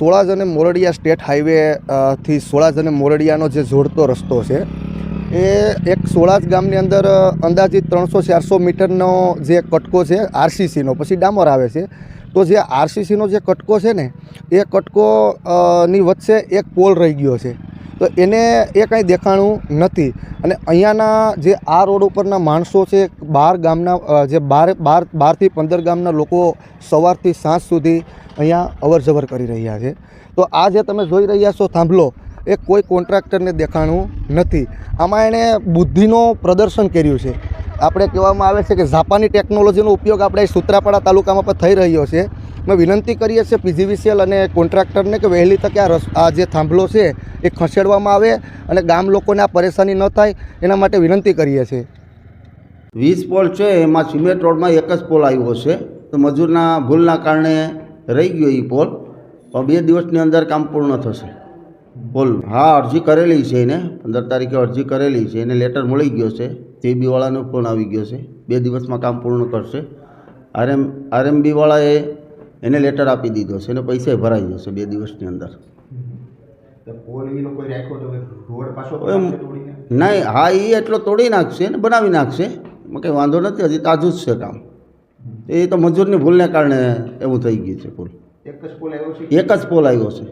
સોળાજ અને મોરડિયા state highway થી સોળાજ અને મોરડિયાનો જે જોડતો રસ્તો છે એ એક સોળાજ ગામની અંદર અંદાજિત 300-400 મીટરનો જે કટકો છે આરસીસીનો, પછી ડામર આવે છે. તો જે આરસીસીનો જે કટકો છે ને એ કટકો ની વચ્ચે એક પોલ રહી ગયો છે. તો એને એ કાંઈ દેખાણું નથી. અને અહીંયાના જે આ રોડ ઉપરના માણસો છે, 12 ગામના જે 12થી 15 ગામના લોકો સવારથી સાંજ સુધી અહીંયા અવર જવર કરી રહ્યા છે. તો આ જે તમે જોઈ રહ્યા છો થાંભલો, એ કોઈ કોન્ટ્રાક્ટરને દેખાણું નથી. આમાં એણે બુદ્ધિનો પ્રદર્શન કર્યું છે. આપણે કહેવામાં આવે છે કે જાપાની ટેકનોલોજીનો ઉપયોગ આપણે સૂત્રાપાડા તાલુકામાં પણ થઈ રહ્યો છે. અમે વિનંતી કરીએ છીએ પીજીવીસીએલ અને કોન્ટ્રાક્ટરને કે વહેલી તકે આ જે થાંભલો છે એ ખસેડવામાં આવે અને ગામ લોકોને આ પરેશાની ન થાય એના માટે વિનંતી કરીએ છીએ. 20 પોલ છે, એમાં સિમેન્ટ રોડમાં એક જ પોલ આવ્યો છે. તો મજૂરના ભૂલના કારણે રહી ગયો એ પોલ. પણ 2 દિવસની અંદર કામ પૂર્ણ થશે પોલ. હા, અરજી કરેલી છે એને 15 તારીખે અરજી કરેલી છે. એને લેટર મળી ગયો છે. TBવાળાનો ફોન આવી ગયો છે. 2 દિવસમાં કામ પૂર્ણ કરશે. RMBવાળાએ એને લેટર આપી દીધો છે. એને પૈસા ભરાઈ જશે 2 દિવસની અંદર. નહીં, હા, એ એટલો તોડી નાખશે ને બનાવી નાખશે. એમાં કંઈ વાંધો નથી. હજી તાજું જ છે કામ. એ તો મજૂરની ભૂલને કારણે એવું થઈ ગયું છે. પોલ એક જ પોલ આવ્યો છે.